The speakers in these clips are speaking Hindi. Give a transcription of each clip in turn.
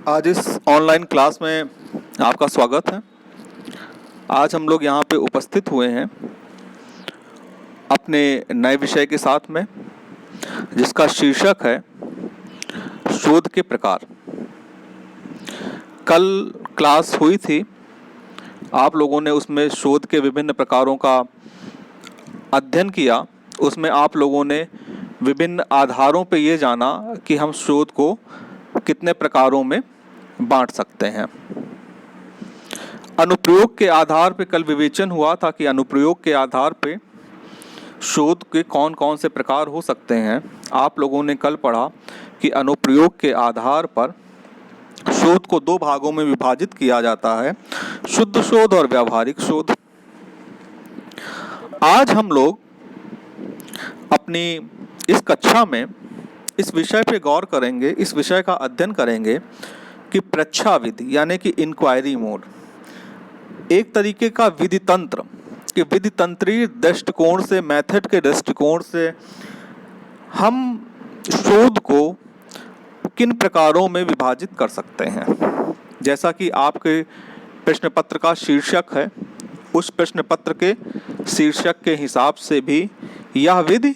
आज इस ऑनलाइन क्लास में आपका स्वागत है। आज हम लोग यहाँ पे उपस्थित हुए हैं अपने नए विषय के साथ में, जिसका शीर्षक है शोध के प्रकार। कल क्लास हुई थी, आप लोगों ने उसमें शोध के विभिन्न प्रकारों का अध्ययन किया। उसमें आप लोगों ने विभिन्न आधारों पे ये जाना कि हम शोध को कितने प्रकारों में बांट सकते हैं। अनुप्रयोग के आधार पे कल विवेचन हुआ था कि अनुप्रयोग के आधार पे शोध के कौन कौन से प्रकार हो सकते हैं। आप लोगों ने कल पढ़ा कि अनुप्रयोग के आधार पर शोध को दो भागों में विभाजित किया जाता है, शुद्ध शोध और व्यावहारिक शोध। आज हम लोग अपनी इस कक्षा में इस विषय पे गौर करेंगे, इस विषय का अध्ययन करेंगे कि परीक्षा विधि यानी कि इंक्वायरी मोड एक तरीके का विधि तंत्र, कि विधि तंत्रीय दृष्टिकोण से, मेथड के दृष्टिकोण से हम शोध को किन प्रकारों में विभाजित कर सकते हैं। जैसा कि आपके प्रश्न पत्र का शीर्षक है, उस प्रश्न पत्र के शीर्षक के हिसाब से भी यह विधि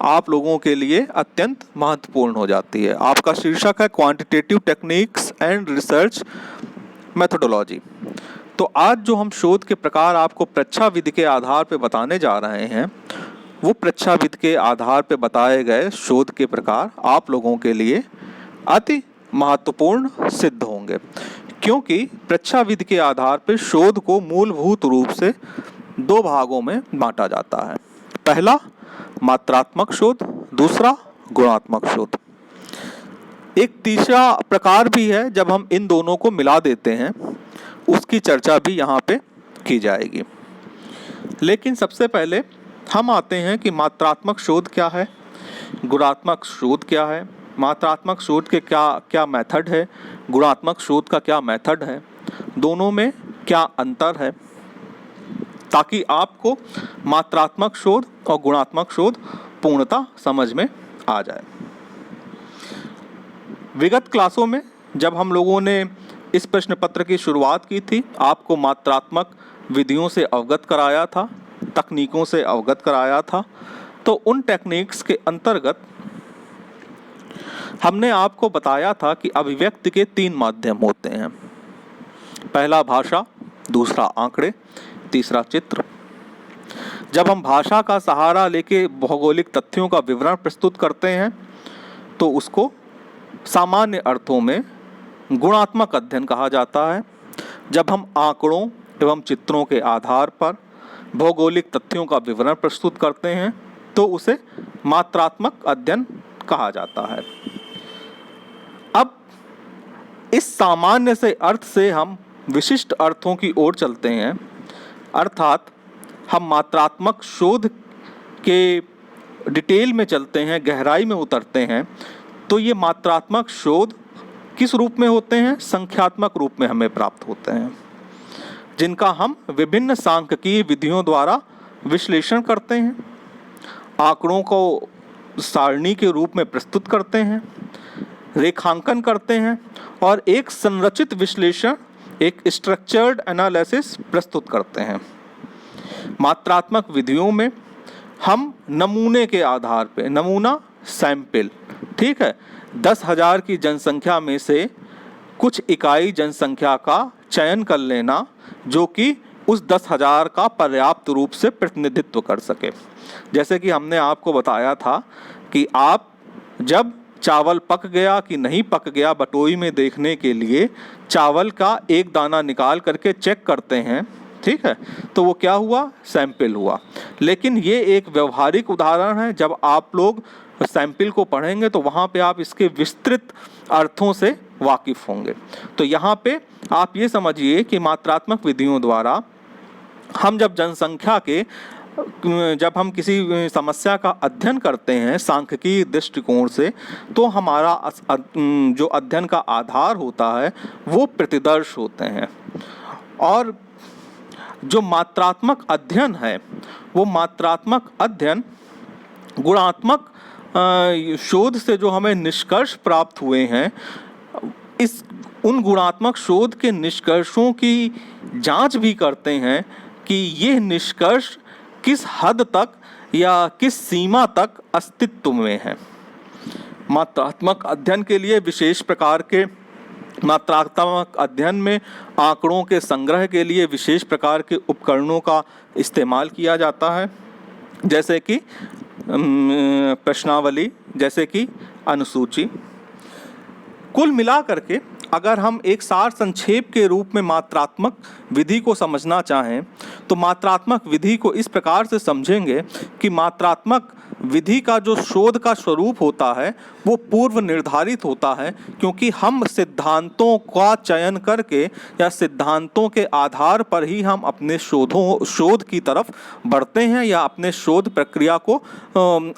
आप लोगों के लिए अत्यंत महत्वपूर्ण हो जाती है। आपका शीर्षक है quantitative techniques and research methodology. तो आज जो हम शोध के प्रकार आपको परीक्षा विधि के आधार पर बताने जा रहे हैं, वो परीक्षा विधि के आधार पर बताए गए शोध के प्रकार आप लोगों के लिए अति महत्वपूर्ण सिद्ध होंगे, क्योंकि परीक्षा विधि के आधार पर शोध को मूलभूत रूप से दो भागों में बांटा जाता है। पहला मात्रात्मक शोध, दूसरा गुणात्मक शोध। एक तीसरा प्रकार भी है, जब हम इन दोनों को मिला देते हैं उसकी चर्चा भी यहाँ पे की जाएगी। लेकिन सबसे पहले हम आते हैं कि मात्रात्मक शोध क्या है, गुणात्मक शोध क्या है, मात्रात्मक शोध के क्या क्या मेथड है, गुणात्मक शोध का क्या मेथड है, दोनों में क्या अंतर है, ताकि आपको मात्रात्मक शोध और गुणात्मक शोध पूर्णतः समझ में आ जाए। विगत क्लासों में जब हम लोगों ने इस प्रश्न पत्र की शुरुआत की थी, आपको मात्रात्मक विधियों से अवगत कराया था, तकनीकों से अवगत कराया था। तो उन टेक्निक्स के अंतर्गत हमने आपको बताया था कि अभिव्यक्ति के तीन माध्यम होते हैं। पहला भाषा, दूसरा आंकड़े, तीसरा चित्र। जब हम भाषा का सहारा लेके भौगोलिक तथ्यों का विवरण प्रस्तुत करते हैं तो उसको सामान्य अर्थों में गुणात्मक अध्ययन कहा जाता है। जब हम आंकड़ों एवं चित्रों के आधार पर भौगोलिक तथ्यों का विवरण प्रस्तुत करते हैं तो उसे मात्रात्मक अध्ययन कहा जाता है। अब इस सामान्य से अर्थ से हम विशिष्ट अर्थों की ओर चलते हैं, अर्थात हम मात्रात्मक शोध के डिटेल में चलते हैं, गहराई में उतरते हैं। तो ये मात्रात्मक शोध किस रूप में होते हैं? संख्यात्मक रूप में हमें प्राप्त होते हैं, जिनका हम विभिन्न सांख्यिकीय विधियों द्वारा विश्लेषण करते हैं, आंकड़ों को सारणी के रूप में प्रस्तुत करते हैं, रेखांकन करते हैं और एक संरचित विश्लेषण, एक स्ट्रक्चर्ड एनालिसिस प्रस्तुत करते हैं। मात्रात्मक विधियों में हम नमूने के आधार पे, नमूना सैंपल, ठीक है, 10,000 की जनसंख्या में से कुछ इकाई जनसंख्या का चयन कर लेना जो कि उस 10,000 का पर्याप्त रूप से प्रतिनिधित्व कर सके। जैसे कि हमने आपको बताया था कि आप जब चावल पक गया कि नहीं पक गया बटोई में देखने के लिए चावल का एक दाना निकाल करके चेक करते हैं, ठीक है, तो वो क्या हुआ? सैंपल हुआ। लेकिन ये एक व्यवहारिक उदाहरण है। जब आप लोग सैंपल को पढ़ेंगे तो वहाँ पे आप इसके विस्तृत अर्थों से वाकिफ होंगे। तो यहाँ पे आप ये समझिए कि मात्रात्मक विधियों द्वारा हम जब जनसंख्या के जब हम किसी समस्या का अध्ययन करते हैं सांख्यिकीय दृष्टिकोण से, तो हमारा जो अध्ययन का आधार होता है वो प्रतिदर्श होते हैं। और जो मात्रात्मक अध्ययन है वो मात्रात्मक अध्ययन गुणात्मक शोध से जो हमें निष्कर्ष प्राप्त हुए हैं, इस उन गुणात्मक शोध के निष्कर्षों की जांच भी करते हैं कि ये निष्कर्ष किस हद तक या किस सीमा तक अस्तित्व में है। मात्रात्मक अध्ययन के लिए विशेष प्रकार के मात्रात्मक अध्ययन में आंकड़ों के संग्रह के लिए विशेष प्रकार के उपकरणों का इस्तेमाल किया जाता है, जैसे कि प्रश्नावली, जैसे कि अनुसूची। कुल मिलाकर के अगर हम एक सार संक्षेप के रूप में मात्रात्मक विधि को समझना चाहें तो मात्रात्मक विधि को इस प्रकार से समझेंगे कि मात्रात्मक विधि का जो शोध का स्वरूप होता है वो पूर्व निर्धारित होता है, क्योंकि हम सिद्धांतों का चयन करके या सिद्धांतों के आधार पर ही हम अपने शोध की तरफ बढ़ते हैं या अपने शोध प्रक्रिया को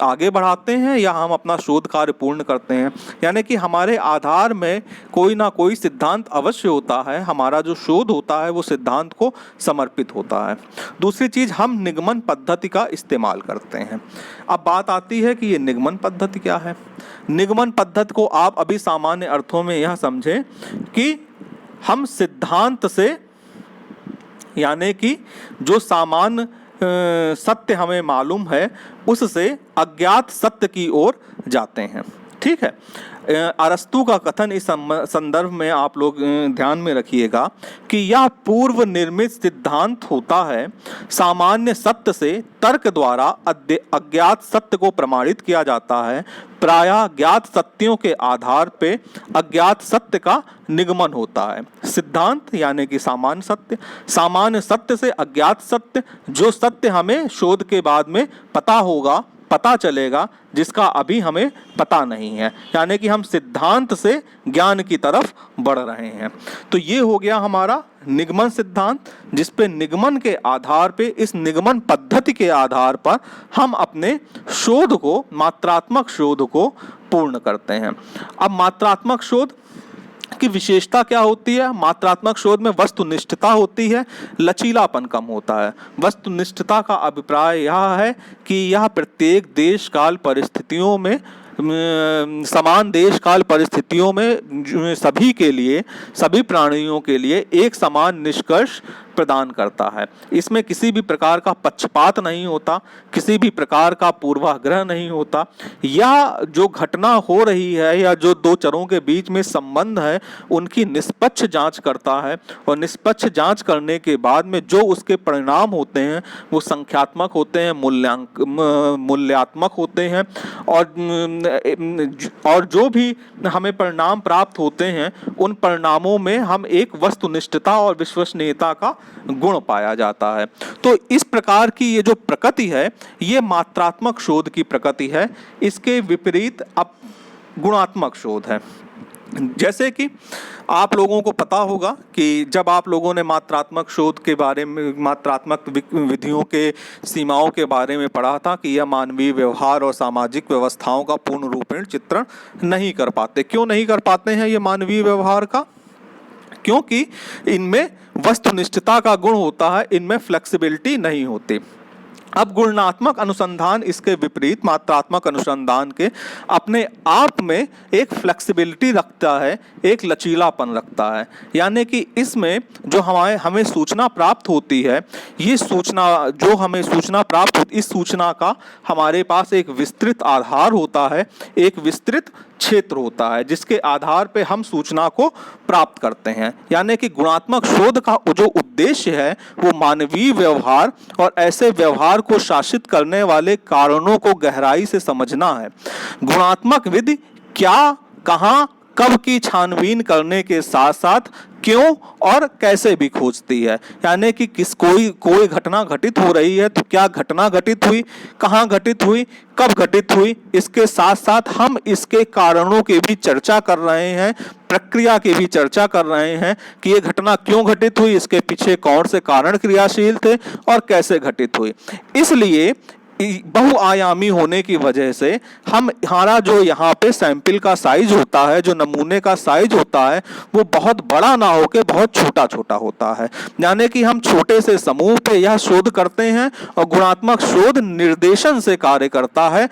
आगे बढ़ाते हैं या हम अपना शोध कार्य पूर्ण करते हैं। यानी कि हमारे आधार में कोई ना कोई सिद्धांत अवश्य होता है, हमारा जो शोध होता है वो सिद्धांत को समर्पित होता है। दूसरी चीज़, हम निगमन पद्धति का इस्तेमाल करते हैं। अब बात आती है कि ये निगमन पद्धति क्या है। निगमन पद्धति को आप अभी सामान्य अर्थों में यह समझें कि हम सिद्धांत से, यानी कि जो सामान्य सत्य हमें मालूम है उससे अज्ञात सत्य की ओर जाते हैं। ठीक है, अरस्तु का कथन इस संदर्भ में आप लोग ध्यान में रखिएगा कि यह पूर्व निर्मित सिद्धांत होता है। सामान्य सत्य से तर्क द्वारा अज्ञात सत्य को प्रमाणित किया जाता है। प्रायः ज्ञात सत्यों के आधार पे अज्ञात सत्य का निगमन होता है। सिद्धांत यानी कि सामान्य सत्य, सामान्य सत्य से अज्ञात सत्य, जो सत्य हमें शोध के बाद में पता चलेगा, जिसका अभी हमें पता नहीं है। यानी कि हम सिद्धांत से ज्ञान की तरफ बढ़ रहे हैं। तो ये हो गया हमारा निगमन सिद्धांत, जिस पे निगमन के आधार पे, इस निगमन पद्धति के आधार पर हम अपने शोध को, मात्रात्मक शोध को पूर्ण करते हैं। अब मात्रात्मक शोध की विशेषता क्या होती है? मात्रात्मक शोध में वस्तुनिष्ठता होती है, लचीलापन कम होता है। वस्तुनिष्ठता का अभिप्राय यह है कि यह प्रत्येक देश काल परिस्थितियों में, समान देश काल परिस्थितियों में सभी के लिए, सभी प्राणियों के लिए एक समान निष्कर्ष प्रदान करता है। इसमें किसी भी प्रकार का पक्षपात नहीं होता, किसी भी प्रकार का पूर्वाग्रह नहीं होता। यह जो घटना हो रही है या जो दो चरों के बीच में संबंध है उनकी निष्पक्ष जांच करता है, और निष्पक्ष जांच करने के बाद में जो उसके परिणाम होते हैं वो संख्यात्मक होते हैं, मूल्यात्मक होते हैं, और जो भी हमें परिणाम प्राप्त होते हैं उन परिणामों में हम एक वस्तुनिष्ठता और विश्वसनीयता का गुण पाया जाता है। तो इस प्रकार की ये जो प्रकृति है ये मात्रात्मक शोध की प्रकृति है। इसके विपरीत अब गुणात्मक शोध है। जैसे कि आप लोगों को पता होगा कि जब आप लोगों ने मात्रात्मक शोध के बारे में, मात्रात्मक विधियों के सीमाओं के बारे में पढ़ा था कि यह मानवीय व्यवहार और सामाजिक व्यवस्थाओं का पूर्ण रूपेण चित्रण नहीं कर पाते। क्यों नहीं कर पाते हैं ये मानवीय व्यवहार का? क्योंकि इनमें वस्तुनिष्ठता का गुण होता है, इनमें फ्लेक्सिबिलिटी नहीं होती। अब गुणात्मक अनुसंधान इसके विपरीत मात्रात्मक अनुसंधान के अपने आप में एक फ्लेक्सिबिलिटी रखता है, एक लचीलापन रखता है। यानी कि इसमें जो हमें सूचना प्राप्त होती है, ये सूचना जो हमें सूचना प्राप्त होती, इस सूचना का हमारे पास एक विस्तृत आधार होता है, एक विस्तृत क्षेत्र होता है जिसके आधार पे हम सूचना को प्राप्त करते हैं। यानी कि गुणात्मक शोध का जो उद्देश्य है वो मानवीय व्यवहार और ऐसे व्यवहार को शासित करने वाले कारणों को गहराई से समझना है। गुणात्मक विधि क्या, कहाँ, कब की छानबीन करने के साथ साथ क्यों और कैसे भी खोजती है। यानी कि कोई घटना घटित हो रही है तो क्या घटना घटित हुई, कहाँ घटित हुई, कब घटित हुई, इसके साथ साथ हम इसके कारणों की भी चर्चा कर रहे हैं, प्रक्रिया की भी चर्चा कर रहे हैं कि ये घटना क्यों घटित हुई, इसके पीछे कौन से कारण क्रियाशील थे और कैसे घटित हुई। इसलिए बहुआयामी होने की वजह से हमारा जो यहाँ पे सैंपल का साइज होता है, जो नमूने का साइज होता है, वो बहुत बड़ा ना होकर बहुत छोटा छोटा होता है। यानी कि हम छोटे से समूह पे यह शोध करते हैं और गुणात्मक शोध निर्देशन से कार्य करता है।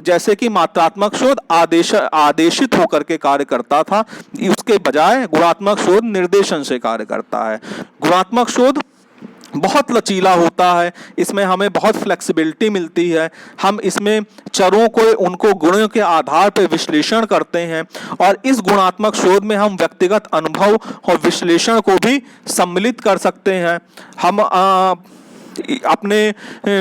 जैसे कि मात्रात्मक शोध आदेशित होकर के कार्य करता था, उसके बजाय गुणात्मक शोध निर्देशन से कार्य करता है। गुणात्मक शोध बहुत लचीला होता है, इसमें हमें बहुत फ्लेक्सिबिलिटी मिलती है। हम इसमें चरों को उनको गुणों के आधार पर विश्लेषण करते हैं और इस गुणात्मक शोध में हम व्यक्तिगत अनुभव और विश्लेषण को भी सम्मिलित कर सकते हैं। हम अपने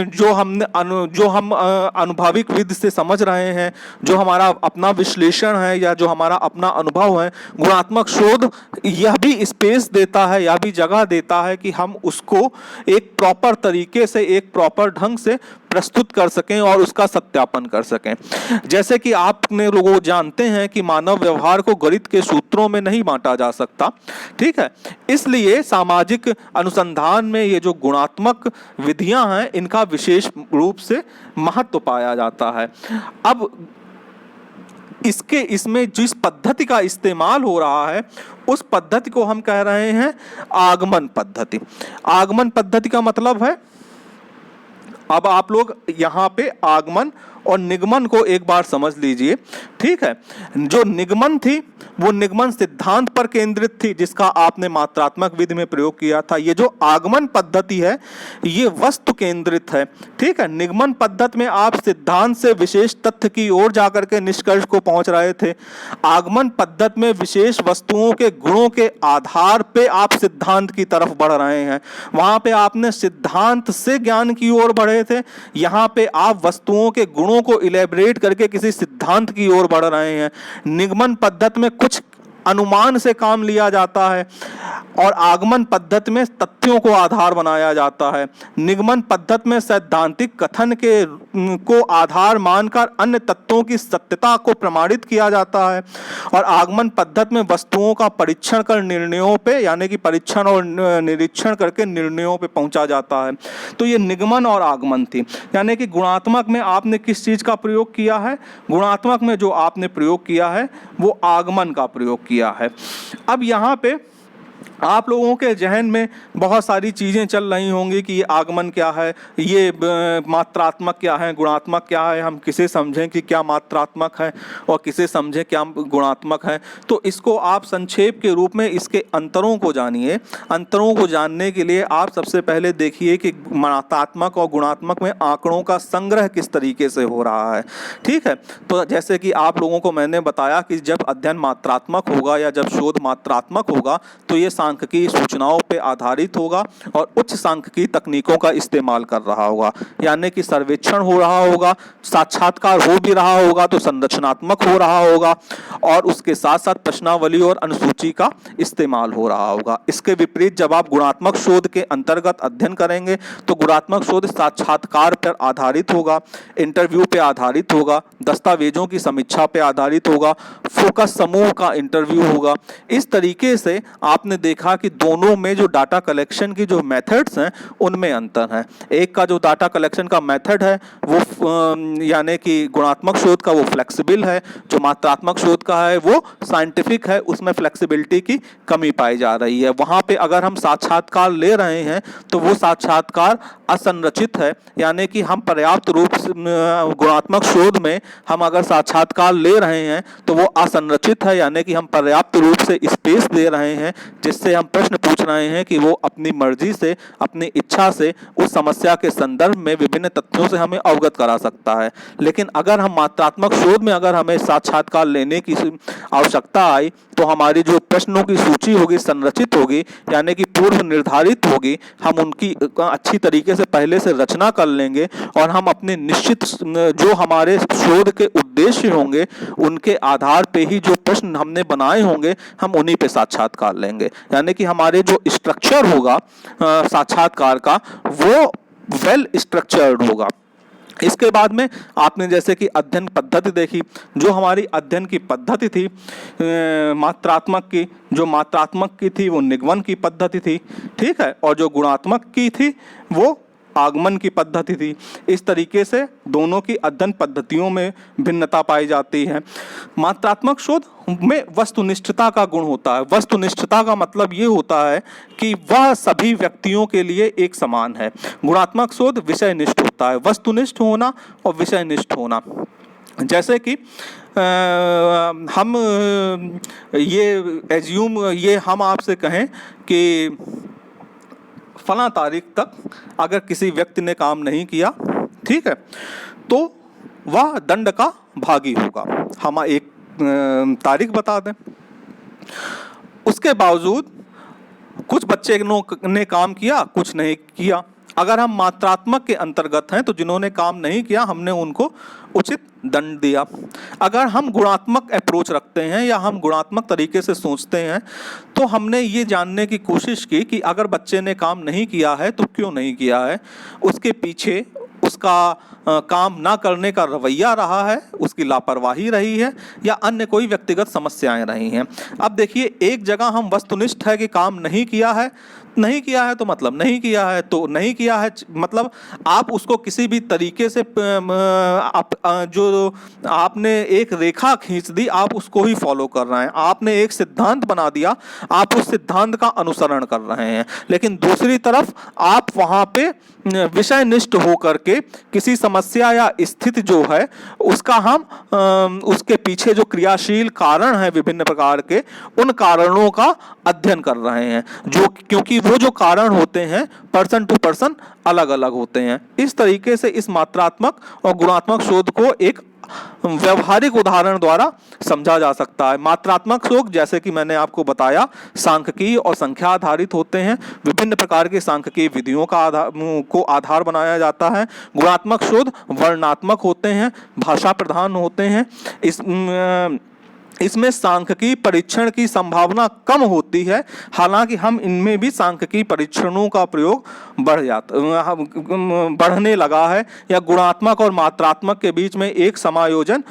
जो हम अनुभविक विधि से समझ रहे हैं, जो हमारा अपना विश्लेषण है या जो हमारा अपना अनुभव है, गुणात्मक शोध यह भी स्पेस देता है, यह भी जगह देता है कि हम उसको एक प्रॉपर तरीके से, एक प्रॉपर ढंग से प्रस्तुत कर सकें और उसका सत्यापन कर सकें। जैसे कि आपने लोगों जानते हैं कि मानव व्यवहार को गणित के सूत्रों में नहीं बांटा जा सकता, ठीक है। इसलिए सामाजिक अनुसंधान में ये जो गुणात्मक विधियां हैं, इनका विशेष रूप से महत्व पाया जाता है। अब इसमें जिस पद्धति का इस्तेमाल हो रहा है, उस पद्धति को हम कह रहे हैं आगमन पद्धति। आगमन पद्धति का मतलब है, अब आप लोग यहाँ पे आगमन और निगमन को एक बार समझ लीजिए, ठीक है। जो निगमन थी वो निगमन सिद्धांत पर केंद्रित थी, जिसका आपने मात्रात्मक विधि में प्रयोग किया था। ये जो आगमन पद्धति है ये वस्तु केंद्रित है, ठीक है। निगमन पद्धति में आप सिद्धांत से विशेष तथ्य की ओर जाकर के निष्कर्ष को पहुंच रहे थे। आगमन पद्धति में विशेष वस्तुओं के गुणों के आधार पे आप सिद्धांत की तरफ बढ़ रहे हैं। वहां पे आपने सिद्धांत से ज्ञान की ओर बढ़े थे, यहाँ पे आप वस्तुओं के गुणों को इलेबरेट करके किसी सिद्धांत की ओर बढ़ रहे हैं। निगमन पद्धति में कुछ अनुमान से काम लिया जाता है और आगमन पद्धति में तथ्यों को आधार बनाया जाता है। निगमन पद्धति में सैद्धांतिक कथन को आधार मानकर अन्य तत्वों की सत्यता को प्रमाणित किया जाता है और आगमन पद्धति में वस्तुओं का परीक्षण कर निर्णयों पे, यानी कि परीक्षण और निरीक्षण करके निर्णयों पे पहुंचा जाता है। तो ये निगमन और आगमन थी। यानी कि गुणात्मक में आपने किस चीज का प्रयोग किया है? गुणात्मक में जो आपने प्रयोग किया है वो आगमन का प्रयोग किया है। अब यहाँ पे आप लोगों के जहन में बहुत सारी चीज़ें चल रही होंगी कि ये आगमन क्या है, ये मात्रात्मक क्या है, गुणात्मक क्या है, हम किसे समझें कि क्या मात्रात्मक है और किसे समझें क्या गुणात्मक है। तो इसको आप संक्षेप के रूप में इसके अंतरों को जानिए। अंतरों को जानने के लिए आप सबसे पहले देखिए कि मात्रात्मक और गुणात्मक में आंकड़ों का संग्रह किस तरीके से हो रहा है, ठीक है। तो जैसे कि आप लोगों को मैंने बताया कि जब अध्ययन मात्रात्मक होगा या जब शोध मात्रात्मक होगा तो ये सांख्यिकी सूचनाओं पे आधारित होगा और उच्च सांख्यिकी तकनीकों का इस्तेमाल कर रहा होगा। यानी कि सर्वेक्षण हो रहा होगा, साक्षात्कार हो भी रहा होगा तो संरचनात्मक हो रहा होगा और उसके साथ साथ प्रश्नावली और अनुसूची का इस्तेमाल हो रहा होगा। इसके विपरीत जब आप गुणात्मक शोध के अंतर्गत अध्ययन करेंगे तो गुणात्मक शोध साक्षात्कार पर आधारित होगा, इंटरव्यू पे आधारित होगा, दस्तावेजों की समीक्षा पे आधारित होगा, फोकस समूह का इंटरव्यू होगा। इस तरीके से आपने देखा कि दोनों में जो डाटा कलेक्शन की जो मेथड्स हैं उनमें अंतर है। एक का जो डाटा कलेक्शन का मेथड है वो यानी कि गुणात्मक शोध का वो फ्लेक्सिबल है, जो मात्रात्मक शोध का है वो साइंटिफिक है, उसमें फ्लेक्सिबिलिटी की कमी पाई जा रही है। वहाँ पे अगर हम साक्षात्कार ले रहे हैं तो वो साक्षात्कार असंरचित है, यानी कि हम पर्याप्त रूप से गुणात्मक शोध में हम अगर साक्षात्कार ले रहे हैं तो वो असंरचित है, यानी कि हम पर्याप्त रूप से स्पेस दे रहे हैं जिससे हम प्रश्न पूछ रहे हैं कि वो अपनी मर्जी से, अपनी इच्छा से उस समस्या के संदर्भ में विभिन्न तथ्यों से हमें अवगत करा सकता है। लेकिन अगर हम मात्रात्मक शोध में अगर हमें साक्षात्कार लेने की आवश्यकता आई तो हमारी जो प्रश्नों की सूची होगी संरचित होगी, यानी कि पूर्व निर्धारित होगी। हम उनकी अच्छी तरीके से पहले से रचना कर लेंगे और हम अपने निश्चित जो हमारे शोध के उद्देश्य होंगे उनके आधार पे ही जो प्रश्न हमने बनाए होंगे हम उन्हीं पे साक्षात्कार लेंगे। यानी कि हमारे जो स्ट्रक्चर होगा साक्षात्कार का वो वेल स्ट्रक्चर्ड होगा। इसके बाद में आपने जैसे कि अध्ययन पद्धति देखी, जो हमारी अध्ययन की पद्धति थी मात्रात्मक की, जो मात्रात्मक की थी वो निगमन की पद्धति थी, ठीक है, और जो गुणात्मक की थी वो आगमन की पद्धति थी। इस तरीके से दोनों की अध्ययन पद्धतियों में भिन्नता पाई जाती है। मात्रात्मक शोध में वस्तुनिष्ठता का गुण होता है। वस्तुनिष्ठता का मतलब ये होता है कि वह सभी व्यक्तियों के लिए एक समान है। गुणात्मक शोध विषयनिष्ठ होता है। वस्तुनिष्ठ होना और विषयनिष्ठ होना, जैसे कि हम ये हम आपसे कहें कि फला तारीख तक अगर किसी व्यक्ति ने काम नहीं किया, ठीक है, तो वह दंड का भागी होगा। हम एक तारीख बता दें, उसके बावजूद कुछ बच्चे ने काम किया, कुछ नहीं किया। अगर हम मात्रात्मक के अंतर्गत हैं तो जिन्होंने काम नहीं किया हमने उनको उचित दंड दिया। अगर हम गुणात्मक अप्रोच रखते हैं या हम गुणात्मक तरीके से सोचते हैं तो हमने ये जानने की कोशिश की कि अगर बच्चे ने काम नहीं किया है तो क्यों नहीं किया है, उसके पीछे उसका काम ना करने का रवैया रहा है, उसकी लापरवाही रही है या अन्य कोई व्यक्तिगत समस्याएं रही हैं। अब देखिए, एक जगह हम वस्तुनिष्ठ है कि काम नहीं किया है, नहीं किया है तो मतलब नहीं किया है, तो नहीं किया है मतलब आप उसको किसी भी तरीके से जो आपने एक रेखा खींच दी, आप उसको ही फॉलो कर रहे हैं। आपने एक सिद्धांत बना दिया, आप उस सिद्धांत का अनुसरण कर रहे हैं। लेकिन दूसरी तरफ आप वहाँ पे विषयनिष्ठ होकर के किसी समस्या या स्थिति जो है उसका हम उसके पीछे जो क्रियाशील कारण है विभिन्न प्रकार के, उन कारणों का अध्ययन कर रहे हैं, जो क्योंकि वो जो कारण होते हैं पर्सन टू पर्सन अलग अलग होते हैं। इस तरीके से इस मात्रात्मक और गुणात्मक शोध को एक व्यवहारिक उदाहरण द्वारा समझा जा सकता है। मात्रात्मक शोध, जैसे कि मैंने आपको बताया, सांख्यिकीय और संख्या आधारित होते हैं। विभिन्न प्रकार के सांख्यिकीय विधियों का आधार बनाया जाता है। गुणात्मक शोध वर्णनात्मक होते हैं, भाषा प्रधान होते हैं। इसमें सांख्यिकीय परीक्षण की संभावना कम होती है, हालांकि हम इनमें भी सांख्यिकीय परीक्षणों का प्रयोग बढ़ने लगा है, या गुणात्मक और मात्रात्मक के बीच में एक समायोजन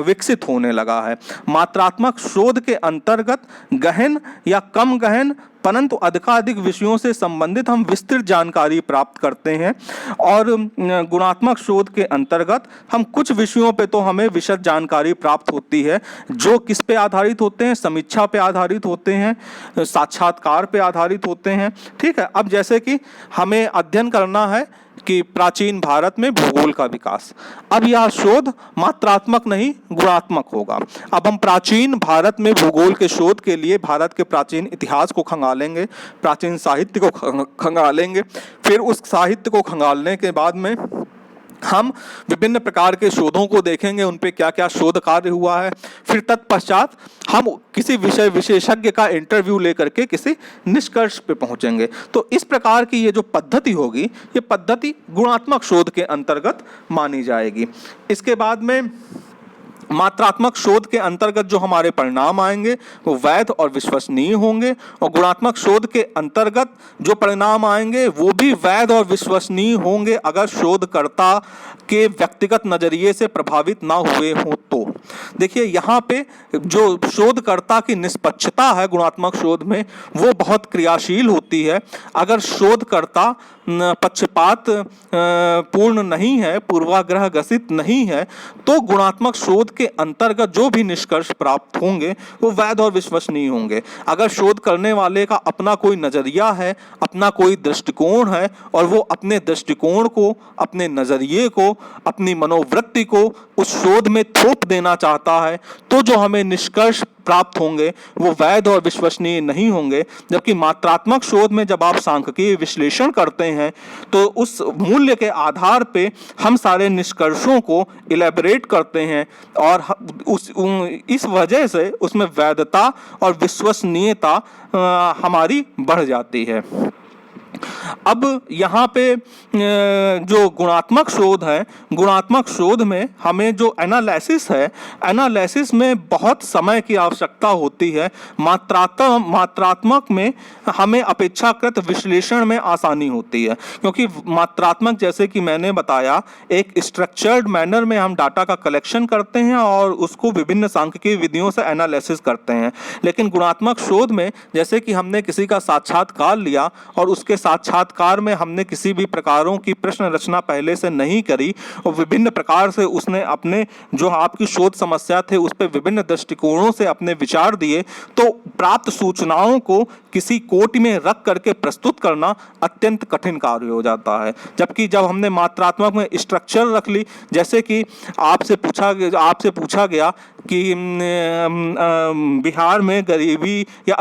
विकसित होने लगा है। मात्रात्मक शोध के अंतर्गत गहन या कम गहन परंतु अधिकाधिक विषयों से संबंधित हम विस्तृत जानकारी प्राप्त करते हैं, और गुणात्मक शोध के अंतर्गत हम कुछ विषयों पे तो हमें विशद जानकारी प्राप्त होती है, जो किस पे आधारित होते हैं, समीक्षा पे आधारित होते हैं, साक्षात्कार पे आधारित होते हैं। ठीक है, अब जैसे कि हमें अध्ययन करना है कि प्राचीन भारत में भूगोल का विकास, अब यह शोध मात्रात्मक नहीं गुणात्मक होगा। अब हम प्राचीन भारत में भूगोल के शोध के लिए भारत के प्राचीन इतिहास को खंगालेंगे, प्राचीन साहित्य को खंगालेंगे, फिर उस साहित्य को खंगालने के बाद में हम विभिन्न प्रकार के शोधों को देखेंगे, उन पे क्या क्या शोध कार्य हुआ है। फिर तत्पश्चात हम किसी विषय विशेषज्ञ का इंटरव्यू लेकर के किसी निष्कर्ष पे पहुंचेंगे। तो इस प्रकार की ये जो पद्धति होगी, ये पद्धति गुणात्मक शोध के अंतर्गत मानी जाएगी। इसके बाद में मात्रात्मक शोध के अंतर्गत जो हमारे परिणाम आएंगे वो वैध और विश्वसनीय होंगे, और गुणात्मक शोध के अंतर्गत जो परिणाम आएंगे वो भी वैध और विश्वसनीय होंगे अगर शोधकर्ता के व्यक्तिगत नजरिए से प्रभावित ना हुए हों तो। देखिए, यहाँ पे जो शोधकर्ता की निष्पक्षता है गुणात्मक शोध में, वो बहुत क्रियाशील होती है। अगर शोधकर्ता पक्षपात पूर्ण नहीं है, पूर्वाग्रह ग्रसित नहीं है, तो गुणात्मक शोध के अंतर्गत जो भी निष्कर्ष प्राप्त होंगे वो वैध और विश्वसनीय होंगे। अगर शोध करने वाले का अपना कोई नजरिया है, अपना कोई दृष्टिकोण है, और वो अपने दृष्टिकोण को, अपने नजरिए को, अपनी मनोवृत्ति को उस शोध में थोप देना चाहता है, तो जो हमें निष्कर्ष प्राप्त होंगे वो वैध और विश्वसनीय नहीं होंगे। जबकि मात्रात्मक शोध में जब आप सांख्यिकीय विश्लेषण करते हैं तो उस मूल्य के आधार पे हम सारे निष्कर्षों को इलेबोरेट करते हैं, और इस वजह से उसमें वैधता और विश्वसनीयता हमारी बढ़ जाती है। अब यहाँ पे जो गुणात्मक शोध है, गुणात्मक शोध में हमें जो एनालिसिस है, एनालिसिस में बहुत समय की आवश्यकता होती है। मात्रात्मक में हमें अपेक्षाकृत विश्लेषण में आसानी होती है, क्योंकि मात्रात्मक, जैसे कि मैंने बताया, एक स्ट्रक्चर्ड मैनर में हम डाटा का कलेक्शन करते हैं और उसको विभिन्न सांख्यिकीय विधियों से एनालिसिस करते हैं। लेकिन गुणात्मक शोध में जैसे कि हमने किसी का साक्षात्कार लिया और उसके साक्षात्कार में हमने किसी भी प्रकारों की प्रश्न रचना पहले से नहीं करी और विभिन्न प्रकार से उसने अपने जो आपकी शोध समस्या थे उस पर विभिन्न दृष्टिकोणों से अपने विचार दिए, तो प्राप्त सूचनाओं को किसी कोटि में रख करके प्रस्तुत करना अत्यंत कठिन कार्य हो जाता है। जबकि जब हमने मात्रात्मक में स्ट्रक्चर रख ली, जैसे कि आपसे पूछा गया कि बिहार में गरीबी या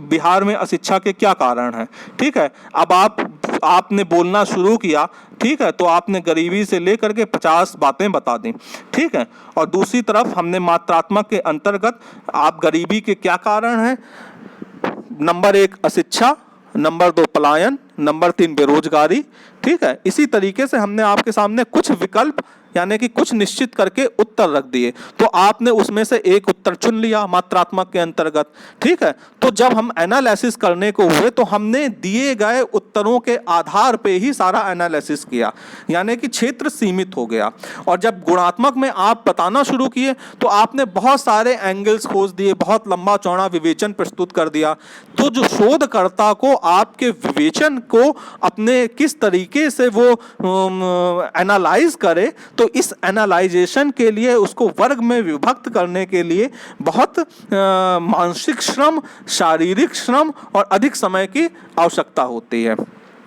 बिहार में अशिक्षा के क्या कारण हैं, ठीक है। अब आपने बोलना शुरू किया, ठीक है, तो आपने गरीबी से लेकर के 50 बातें बता दी, ठीक है। और दूसरी तरफ हमने मात्रात्मक के अंतर्गत आप गरीबी के क्या कारण हैं, नंबर 1 अशिक्षा, नंबर 2 पलायन, नंबर 3 बेरोजगारी, ठीक है। इसी तरीके से हमने आपके सामने कुछ विकल्प यानी कि कुछ निश्चित करके उत्तर रख दिए, तो आपने उसमें से एक उत्तर चुन लिया मात्रात्मक के अंतर्गत, ठीक है। तो जब हम एनालिसिस करने को हुए तो हमने दिए गए उत्तरों के आधार पे ही सारा एनालिसिस किया, यानी कि क्षेत्र सीमित हो गया। और जब गुणात्मक में आप बताना शुरू किए तो आपने बहुत सारे एंगल्स खोज दिए, बहुत लंबा चौड़ा विवेचन प्रस्तुत कर दिया। तो जो शोधकर्ता को आपके विवेचन को अपने किस तरीके से वो एनालाइज करे, तो इस एनालाइजेशन के लिए उसको वर्ग में विभक्त करने के लिए बहुत मानसिक श्रम, शारीरिक श्रम और अधिक समय की आवश्यकता होती है।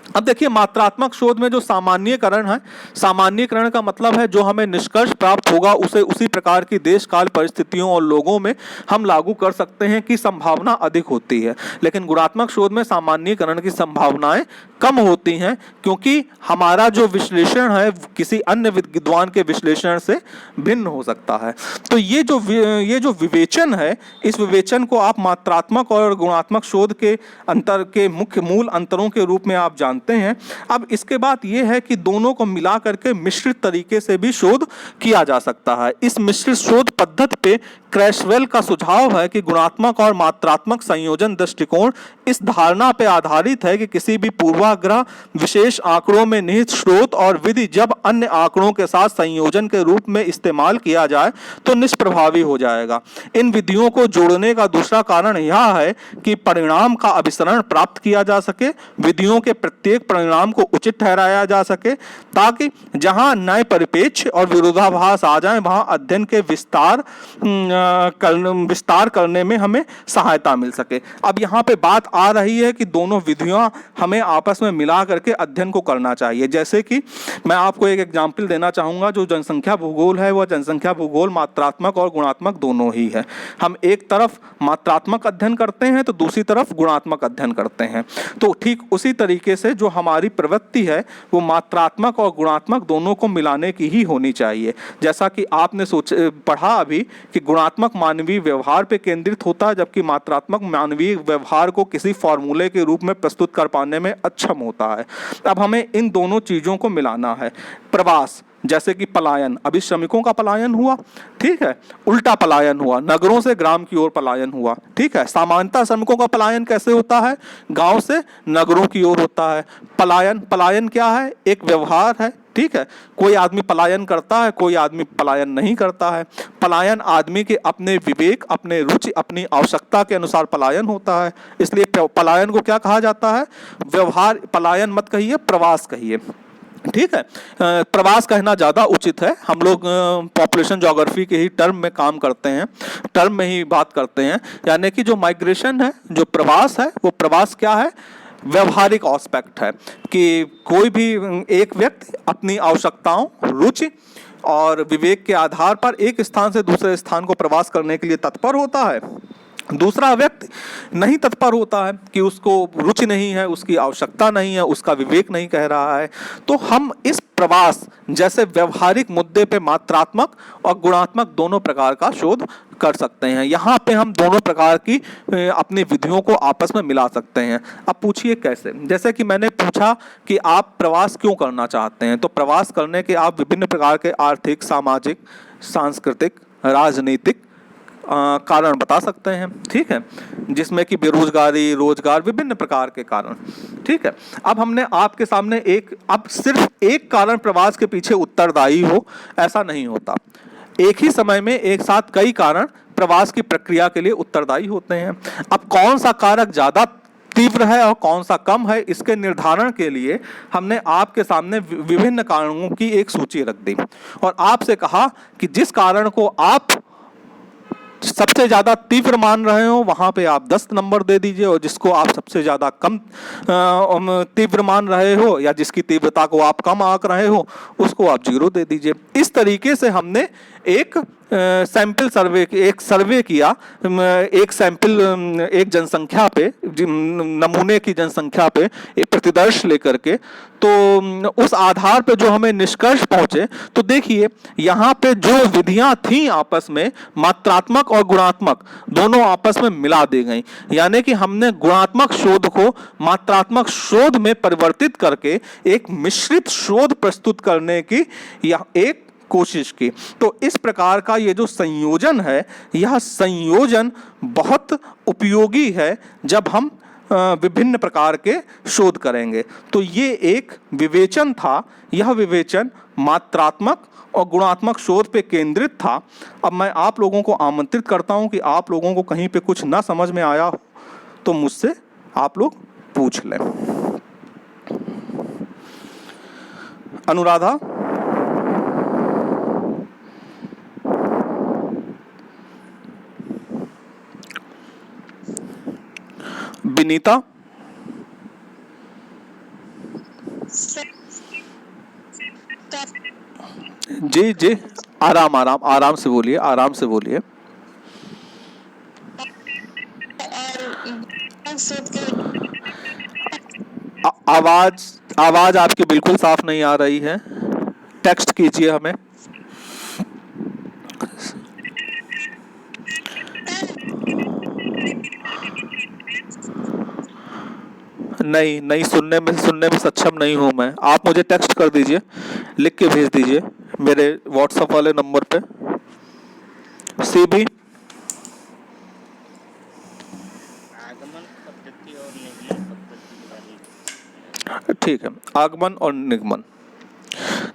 अब देखिए, मात्रात्मक शोध में जो सामान्यीकरण है, सामान्यीकरण का मतलब है जो हमें निष्कर्ष प्राप्त होगा उसे उसी प्रकार की देश काल परिस्थितियों और लोगों में हम लागू कर सकते हैं कि संभावना अधिक होती है। लेकिन गुणात्मक शोध में सामान्यीकरण की संभावनाएं कम होती हैं, क्योंकि हमारा जो विश्लेषण है किसी अन्य विद्वान के विश्लेषण से भिन्न हो सकता है। तो ये जो विवेचन है, इस विवेचन को आप मात्रात्मक और गुणात्मक शोध के अंतर के मुख्य मूल अंतरों के रूप में आप जानते हैं। अब इसके बाद ये है कि दोनों को मिला करके मिश्रित तरीके से भी शोध किया जा सकता है। इस मिश्रित शोध पद्धति पे क्रैशवेल का सुझाव है कि गुणात्मक और मात्रात्मक संयोजन दृष्टिकोण इस धारणा पर आधारित है कि किसी भी पूर्वाग्रह विशेष आंकड़ों में निहित स्रोत और विधि जब अन्य आंकड़ों के साथ संयोजन के रूप में इस्तेमाल किया जाए तो निष्प्रभावी हो जाएगा। इन विधियों को जोड़ने का दूसरा कारण यह है कि परिणाम का अभिसरण प्राप्त किया जा सके, विधियों के प्रत्येक परिणाम को उचित ठहराया जा सके, ताकि जहां नए परिपेक्ष और विरोधाभास आ जाए वहां अध्ययन के विस्तार करने में हमें सहायता मिल सके। अब यहाँ पे बात आ रही है कि दोनों विधियां हमें आपस में मिला करके अध्ययन को करना चाहिए। जैसे कि मैं आपको एक एग्जाम्पल देना चाहूँगा, जो जनसंख्या भूगोल है वह जनसंख्या भूगोल मात्रात्मक और गुणात्मक दोनों ही है। हम एक तरफ मात्रात्मक अध्ययन करते हैं तो दूसरी तरफ गुणात्मक अध्ययन करते हैं। तो ठीक उसी तरीके से जो हमारी प्रवृत्ति है वो मात्रात्मक और गुणात्मक दोनों को मिलाने की ही होनी चाहिए। जैसा कि आपने पढ़ा अभी कि गुणात्मक मानवीय व्यवहार पे केंद्रित होता है, जबकि मात्रात्मक मानवीय व्यवहार को किसी फॉर्मूले के रूप में प्रस्तुत कर पाने में अक्षम होता है। अब हमें इन दोनों चीजों को मिलाना है। प्रवास, जैसे कि पलायन, अभी श्रमिकों का पलायन हुआ, ठीक है, उल्टा पलायन हुआ, नगरों से ग्राम की ओर पलायन हुआ, ठीक है। सामान्यतः श्रमिकों का पलायन कैसे होता है? गांव से नगरों की ओर होता है। पलायन क्या है? एक व्यवहार है, ठीक है। कोई आदमी पलायन करता है, कोई आदमी पलायन नहीं करता है। पलायन आदमी के अपने विवेक, अपने रुचि, अपनी आवश्यकता के अनुसार पलायन होता है। इसलिए पलायन को क्या कहा जाता है? व्यवहार। पलायन मत कहिए, प्रवास कहिए, ठीक है। प्रवास कहना ज़्यादा उचित है। हम लोग पॉपुलेशन ज्योग्राफी के ही टर्म में काम करते हैं, टर्म में ही बात करते हैं। यानी कि जो माइग्रेशन है, जो प्रवास है, वो प्रवास क्या है? व्यवहारिक एस्पेक्ट है कि कोई भी एक व्यक्ति अपनी आवश्यकताओं, रुचि और विवेक के आधार पर एक स्थान से दूसरे स्थान को प्रवास करने के लिए तत्पर होता है। दूसरा व्यक्ति नहीं तत्पर होता है कि उसको रुचि नहीं है, उसकी आवश्यकता नहीं है, उसका विवेक नहीं कह रहा है। तो हम इस प्रवास जैसे व्यवहारिक मुद्दे पे मात्रात्मक और गुणात्मक दोनों प्रकार का शोध कर सकते हैं। यहाँ पे हम दोनों प्रकार की अपनी विधियों को आपस में मिला सकते हैं। अब पूछिए कैसे? जैसे कि मैंने पूछा कि आप प्रवास क्यों करना चाहते हैं, तो प्रवास करने के आप विभिन्न प्रकार के आर्थिक, सामाजिक, सांस्कृतिक, राजनीतिक कारण बता सकते हैं, ठीक है, जिसमें कि बेरोजगारी, रोजगार, विभिन्न प्रकार के कारण, ठीक है। अब हमने आपके सामने अब सिर्फ एक कारण प्रवास के पीछे उत्तरदायी हो, ऐसा नहीं होता। एक ही समय में एक साथ कई कारण प्रवास की प्रक्रिया के लिए उत्तरदायी होते हैं। अब कौन सा कारक ज़्यादा तीव्र है और कौन सा कम है, इसके निर्धारण के लिए हमने आपके सामने विभिन्न कारणों की एक सूची रख दी और आपसे कहा कि जिस कारण को आप सबसे ज्यादा तीव्र मान रहे हो वहां पे आप 10 नंबर दे दीजिए, और जिसको आप सबसे ज्यादा कम तीव्र मान रहे हो या जिसकी तीव्रता को आप कम आंक रहे हो उसको आप 0 दे दीजिए। इस तरीके से हमने एक सैंपल सर्वे, एक सर्वे किया, एक सैंपल, एक जनसंख्या पे, नमूने की जनसंख्या पे एक प्रतिदर्श लेकर के, तो उस आधार पे जो हमें निष्कर्ष पहुंचे, तो देखिए यहाँ पे जो विधियां थी आपस में, मात्रात्मक और गुणात्मक दोनों आपस में मिला दी गई। यानी कि हमने गुणात्मक शोध को मात्रात्मक शोध में परिवर्तित करके एक मिश्रित शोध प्रस्तुत करने की यह एक कोशिश की। तो इस प्रकार का ये जो संयोजन है, यह संयोजन बहुत उपयोगी है जब हम विभिन्न प्रकार के शोध करेंगे। तो ये एक विवेचन था, यह विवेचन मात्रात्मक और गुणात्मक शोध पे केंद्रित था। अब मैं आप लोगों को आमंत्रित करता हूं कि आप लोगों को कहीं पे कुछ ना समझ में आया हो तो मुझसे आप लोग पूछ लें। अनुराधा, विनीता, जी जी, आराम आराम आराम से बोलिए, आराम से बोलिए। आवाज आवाज आपकी बिल्कुल साफ नहीं आ रही है, टेक्स्ट कीजिए हमें। नहीं नहीं, सुनने में सक्षम नहीं हूं मैं। आप मुझे टेक्स्ट कर दीजिए, लिख के भेज दीजिए मेरे व्हाट्सएप वाले नंबर पे। सीबी, आगमन पद्धति और निगमन पद्धति, ठीक है, आगमन और निगमन।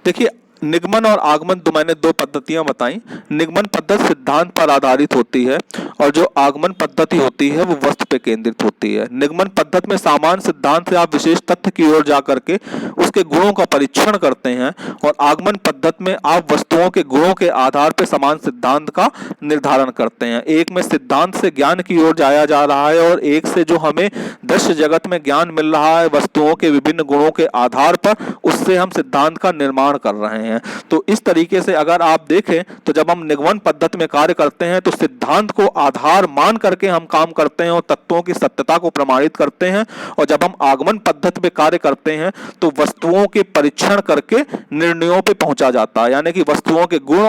देखिए, निगमन और आगमन मैंने दो पद्धतियां बताई। निगमन पद्धति सिद्धांत पर आधारित होती है और जो आगमन पद्धति होती है वो वस्तु पे केंद्रित होती है। निगमन पद्धति में सामान्य सिद्धांत से आप विशेष तथ्य की ओर जा करके उसके गुणों का परीक्षण करते हैं, और आगमन पद्धति में आप वस्तुओं के गुणों के आधार पर समान सिद्धांत का निर्धारण करते हैं। एक में सिद्धांत से ज्ञान की ओर जाया जा रहा है और एक से जो हमें दृश्य जगत में ज्ञान मिल रहा है वस्तुओं के विभिन्न गुणों के आधार पर, उससे हम सिद्धांत का निर्माण कर रहे हैं। तो इस तरीके से अगर आप देखें तो जब हम निगमन पद्धति में कार्य करते हैं तो सिद्धांत को आधार मान करके हम काम करते हैं और तत्वों की सत्यता को प्रमाणित करते हैं, और जब हम आगमन पद्धति में कार्य करते हैं तो वस्तुओं के परीक्षण करके निर्णयों पे पहुंचा जाता है। यानी कि वस्तुओं के गुण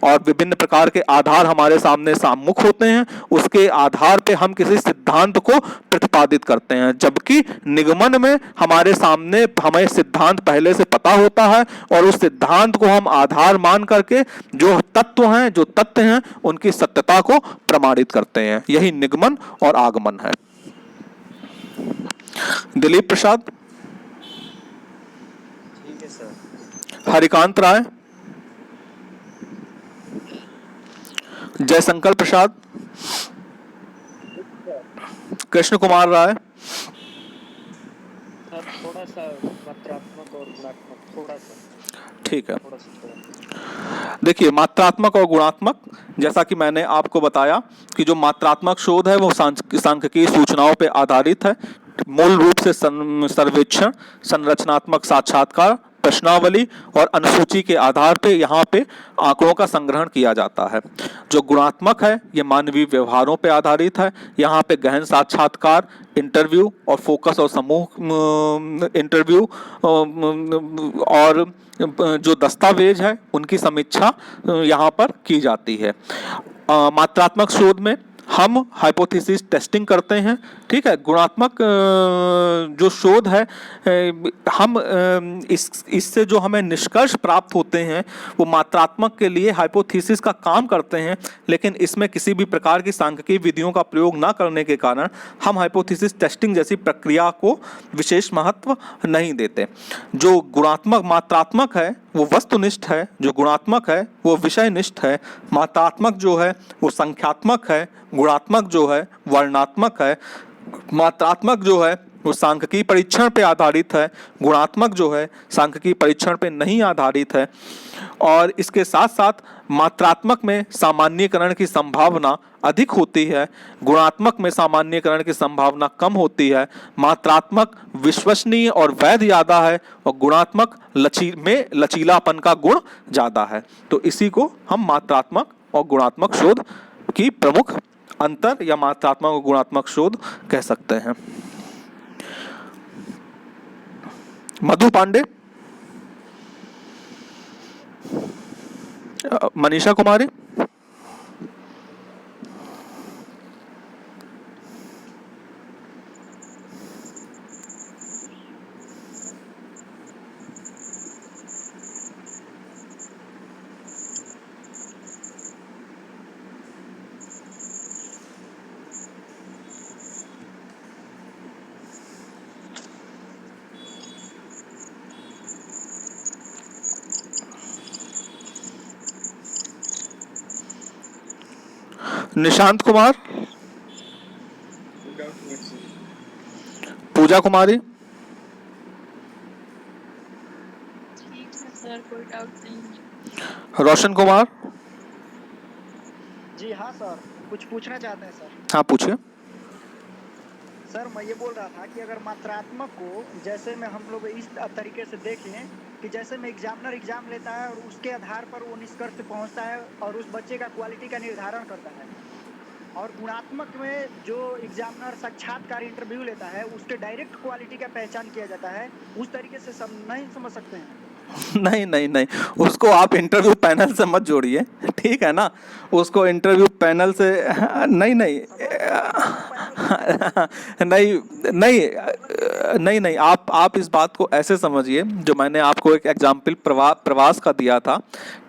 और विभिन्न प्रकार के आधार हमारे सामने सम्मुख होते हैं, उसके आधार पे हम किसी सिद्धांत को प्रतिपादित करते हैं। जबकि निगमन में हमारे सामने हमें सिद्धांत पहले से पता होता है और उस सिद्धांत को हम आधार मान करके जो तत्व हैं, जो तथ्य हैं, उनकी सत्यता को प्रमाणित करते हैं। यही निगमन और आगमन है। दिलीप प्रसाद, ठीक है सर। हरिकांत राय, जयशंकर प्रसाद, कृष्ण कुमार राय, सर थोड़ा सा मात्रात्मक और गुणात्मक थोड़ा सा। ठीक है। देखिए, मात्रात्मक और गुणात्मक, जैसा कि मैंने आपको बताया कि जो मात्रात्मक शोध है वो सांख्यिकीय सूचनाओं पर आधारित है। मूल रूप से सर्वेक्षण, संरचनात्मक साक्षात्कार, प्रश्नावली और अनुसूची के आधार पे यहाँ पे आंकड़ों का संग्रहण किया जाता है। जो गुणात्मक है ये मानवीय व्यवहारों पे आधारित है। यहाँ पे गहन साक्षात्कार, इंटरव्यू और फोकस और समूह इंटरव्यू और जो दस्तावेज है उनकी समीक्षा यहाँ पर की जाती है। मात्रात्मक शोध में हम हाइपोथेसिस टेस्टिंग करते हैं, ठीक है। गुणात्मक जो शोध है, हम इससे जो हमें निष्कर्ष प्राप्त होते हैं वो मात्रात्मक के लिए हाइपोथेसिस का काम करते हैं, लेकिन इसमें किसी भी प्रकार की सांख्यिकीय विधियों का प्रयोग ना करने के कारण हम हाइपोथेसिस टेस्टिंग जैसी प्रक्रिया को विशेष महत्व नहीं देते। जो गुणात्मक मात्रात्मक है वो वस्तुनिष्ठ है, जो गुणात्मक है वो विषयनिष्ठ है, मात्रात्मक जो है वो संख्यात्मक है, गुणात्मक जो है वर्णात्मक है, मात्रात्मक जो है वो सांख्यिकीय परीक्षण पे आधारित है, गुणात्मक जो है सांख्यिकीय परीक्षण पे नहीं आधारित है। और इसके साथ साथ मात्रात्मक में सामान्यीकरण की संभावना अधिक होती है, गुणात्मक में सामान्यीकरण की संभावना कम होती है। मात्रात्मक विश्वसनीय और वैध ज़्यादा है और गुणात्मक लचीलापन का गुण ज़्यादा है। तो इसी को हम मात्रात्मक और गुणात्मक शोध की प्रमुख अंतर या मात्रात्मक और गुणात्मक शोध कह सकते हैं। मधु पांडे, मनीषा कुमारी, निशांत कुमार, पूजा कुमारी, ठीक है सर, कोई डाउट नहीं है। रोशन कुमार। जी हाँ सर, कुछ पूछना चाहते हैं सर। हाँ पूछिए। सर मैं ये बोल रहा था कि अगर मात्रात्मक को जैसे में हम लोग इस तरीके से देखें कि जैसे में एग्जामिनर एग्जाम लेता है और उसके आधार पर वो निष्कर्ष पे पहुंचता है और उस बच्चे का क्वालिटी का निर्धारण करता है, और गुणात्मक में जो एग्जामिनर साक्षात्कार इंटरव्यू लेता है उसके डायरेक्ट क्वालिटी का पहचान किया जाता है, उस तरीके से सब नहीं समझ सकते हैं? नहीं नहीं नहीं, उसको आप इंटरव्यू पैनल से मत जोड़िए, ठीक है ना। उसको इंटरव्यू पैनल से नहीं नहीं नहीं नहीं नहीं नहीं, आप इस बात को ऐसे समझिए, जो मैंने आपको एक एग्जाम्पल प्रवास का दिया था,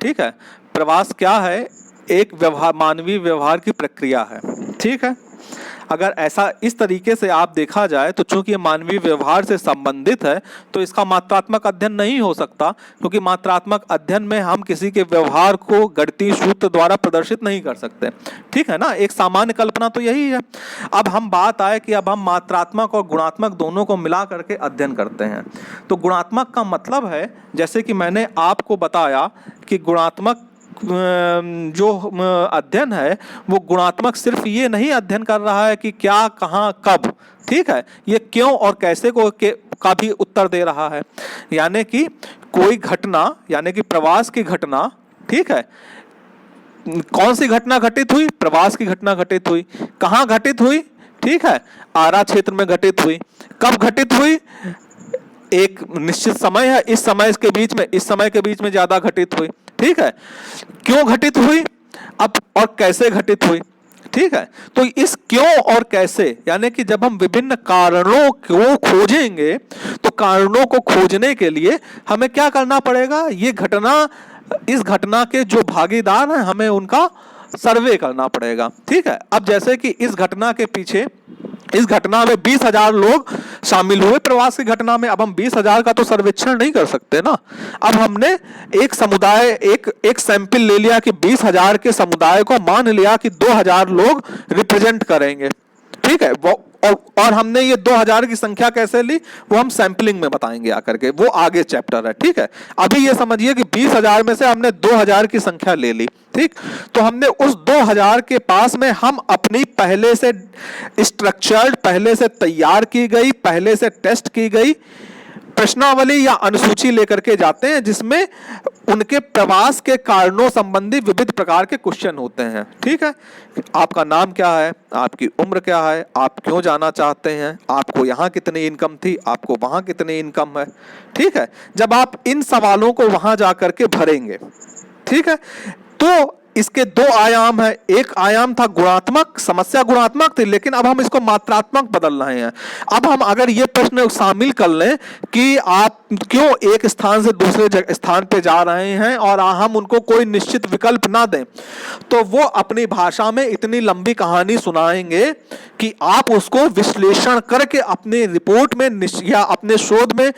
ठीक है। प्रवास क्या है? एक व्यवहार, मानवीय व्यवहार की प्रक्रिया है, ठीक है। अगर ऐसा इस तरीके से आप देखा जाए तो चूंकि ये मानवीय व्यवहार से संबंधित है तो इसका मात्रात्मक अध्ययन नहीं हो सकता, क्योंकि मात्रात्मक अध्ययन में हम किसी के व्यवहार को गणितीय सूत्र द्वारा प्रदर्शित नहीं कर सकते, ठीक है ना। एक सामान्य कल्पना तो यही है। अब हम बात आए कि अब हम मात्रात्मक और गुणात्मक दोनों को मिला करके अध्ययन करते हैं। तो गुणात्मक का मतलब है, जैसे कि मैंने आपको बताया कि गुणात्मक जो अध्ययन है वो गुणात्मक सिर्फ ये नहीं अध्ययन कर रहा है कि क्या, कहाँ, कब, ठीक है, ये क्यों और कैसे का भी उत्तर दे रहा है। यानी कि कोई घटना, यानी कि प्रवास की घटना, ठीक है, कौन सी घटना घटित हुई? प्रवास की घटना घटित हुई। कहाँ घटित हुई? ठीक है, आरा क्षेत्र में घटित हुई। कब घटित हुई? एक निश्चित समय है, इस समय के बीच में, इस समय के बीच में ज्यादा घटित हुई, ठीक है। क्यों घटित हुई? अब और कैसे घटित हुई, ठीक है। तो इस क्यों और कैसे, यानी कि जब हम विभिन्न कारणों को खोजेंगे तो कारणों को खोजने के लिए हमें क्या करना पड़ेगा? ये घटना, इस घटना के जो भागीदार हैं हमें उनका सर्वे करना पड़ेगा, ठीक है। अब जैसे कि इस घटना के पीछे, इस घटना में 20,000 लोग शामिल हुए प्रवास की घटना में। अब हम 20,000 का तो सर्वेक्षण नहीं कर सकते ना। अब हमने एक समुदाय, एक सैंपल ले लिया कि 20,000 के समुदाय को मान लिया कि 2,000 लोग रिप्रेजेंट करेंगे, ठीक है। वो और हमने ये 2,000 की संख्या कैसे ली वो हम सैंपलिंग में बताएंगे आकर के, वो आगे चैप्टर है, ठीक है। अभी ये समझिए कि 20,000 में से हमने 2,000 की संख्या ले ली, ठीक। तो हमने उस 2,000 के पास में हम अपनी पहले से स्ट्रक्चर्ड, पहले से तैयार की गई, पहले से टेस्ट की गई प्रश्नावली या अनुसूची लेकर के जाते हैं, जिसमें उनके प्रवास के कारणों संबंधी विविध प्रकार के क्वेश्चन होते हैं, ठीक है। आपका नाम क्या है, आपकी उम्र क्या है, आप क्यों जाना चाहते हैं, आपको यहाँ कितनी इनकम थी, आपको वहाँ कितनी इनकम है, ठीक है। जब आप इन सवालों को वहाँ जा करके भरेंगे, ठीक है, तो इसके दो आयाम है। एक आयाम था गुणात्मक, समस्या गुणात्मक थी, लेकिन अब हम इसको मात्रात्मक बदल रहे हैं। अब हम अगर ये प्रश्न शामिल कर लें कि आप क्यों एक स्थान से दूसरे स्थान पे जा रहे हैं और हम उनको कोई निश्चित विकल्प ना दें, तो वो अपनी भाषा में इतनी लंबी कहानी सुनाएंगे कि आप उसको विश्लेषण करके अपनी रिपोर्ट में या अपने शोध में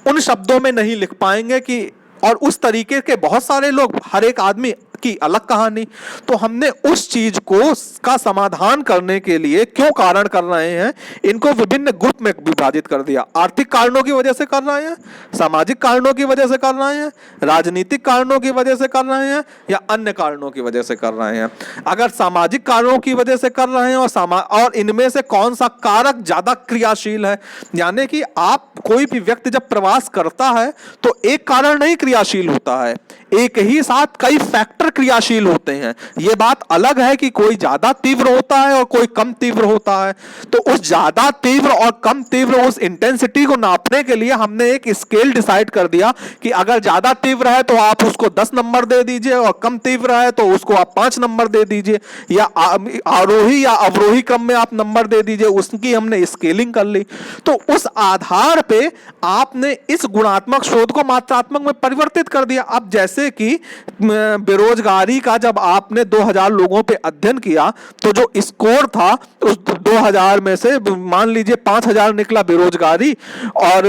उन शब्दों में नहीं लिख पाएंगे कि, और उस तरीके के बहुत सारे लोग, हर एक आदमी की अलग कहानी। तो हमने उस चीज को का समाधान करने के लिए क्यों कारण कर रहे हैं, इनको विभिन्न ग्रुप में विभाजित कर दिया। आर्थिक कारणों की वजह से कर रहे हैं, सामाजिक कारणों की वजह से कर रहे हैं, राजनीतिक कारणों की वजह से कर रहे हैं, या अन्य कारणों की वजह से कर रहे हैं। अगर सामाजिक कारणों की वजह से कर रहे हैं और इनमें से कौन सा कारक ज्यादा क्रियाशील है, यानी कि आप कोई भी व्यक्ति जब प्रवास करता है तो एक कारण नहीं क्रियाशील होता है, एक ही साथ कई फैक्टर क्रियाशील होते हैं। यह बात अलग है कि कोई ज्यादा तीव्र होता है और कोई कम तीव्र होता है। तो उस ज्यादा तीव्र और कम तीव्र उस इंटेंसिटी को नापने के लिए हमने एक स्केल डिसाइड कर दिया कि अगर ज्यादा तीव्र है तो आप उसको 10 नंबर दे दीजिए और कम तीव्र है तो उसको आप 5 नंबर दे दीजिए, या आरोही या अवरोही क्रम में आप नंबर दे दीजिए। उसकी हमने स्केलिंग कर ली। तो उस आधार पे आपने इस गुणात्मक शोध को मात्रात्मक में परिवर्तित कर दिया। अब जैसे कि बेरोजगारी का जब आपने 2000 लोगों पे अध्ययन किया तो जो स्कोर था उस 2000 में से मान लीजिए 5000 निकला बेरोजगारी और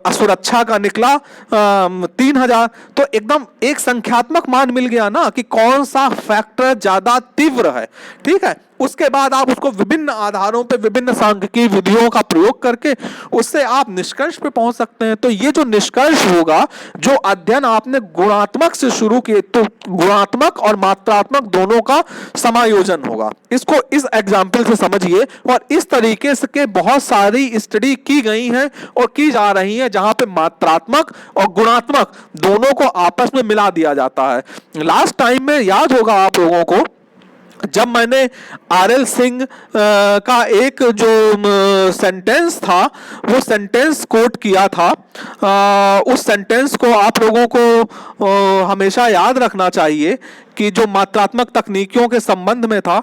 असुरक्षा का निकला 3000, तो एकदम एक संख्यात्मक मान मिल गया ना कि कौन सा फैक्टर ज्यादा तीव्र है। ठीक है, उसके बाद आप उसको विभिन्न आधारों पे विभिन्न सांख्यिकीय विधियों का प्रयोग करके उससे आप निष्कर्ष पे पहुंच सकते हैं। तो ये जो निष्कर्ष होगा, जो अध्ययन आपने गुणात्मक से शुरू किए, तो गुणात्मक और मात्रात्मक दोनों का समायोजन होगा। इसको इस एग्जाम्पल से समझिए। और इस तरीके से के बहुत सारी स्टडी की गई हैं और की जा रही हैं जहां पे मात्रात्मक और गुणात्मक दोनों को आपस में मिला दिया जाता है। लास्ट टाइम में याद होगा आप लोगों को, जब मैंने आरएल सिंह का एक जो सेंटेंस था वो सेंटेंस कोट किया था, उस सेंटेंस को आप लोगों को हमेशा याद रखना चाहिए कि जो मात्रात्मक तकनीकियों के संबंध में था,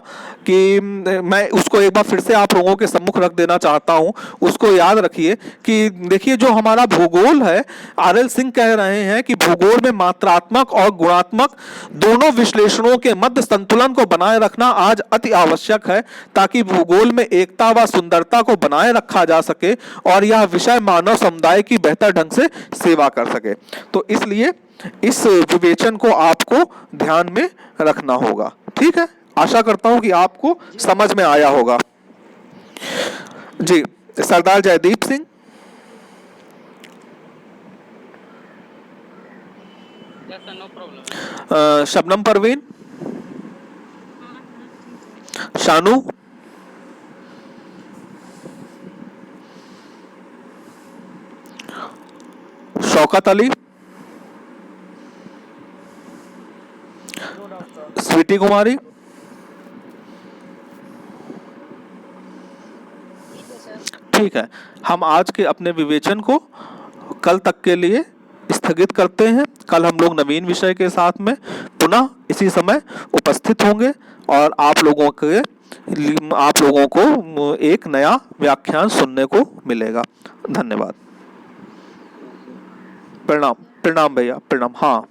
कि मैं उसको एक बार फिर से आप लोगों के सम्मुख रख देना चाहता हूं। उसको याद रखिए कि देखिए जो हमारा भूगोल है, आरएल सिंह कह रहे हैं कि भूगोल में मात्रात्मक और गुणात्मक दोनों विश्लेषणों के मध्य संतुलन को बनाए रखना आज अति आवश्यक है, ताकि भूगोल में एकता व सुंदरता को बनाए रखा जा सके और यह विषय मानव समुदाय की बेहतर ढंग से सेवा कर सके। तो इसलिए इस विवेचन को आपको ध्यान में रखना होगा। ठीक है, आशा करता हूं कि आपको समझ में आया होगा। जी, सरदार जयदीप सिंह। शबनम परवीन, शानू, शौकत अली, स्वीटी कुमारी, ठीक है। हम आज के अपने विवेचन को कल तक के लिए स्थगित करते हैं। कल हम लोग नवीन विषय के साथ में पुनः इसी समय उपस्थित होंगे और आप लोगों को एक नया व्याख्यान सुनने को मिलेगा। धन्यवाद। प्रणाम, प्रणाम भैया, प्रणाम। हाँ।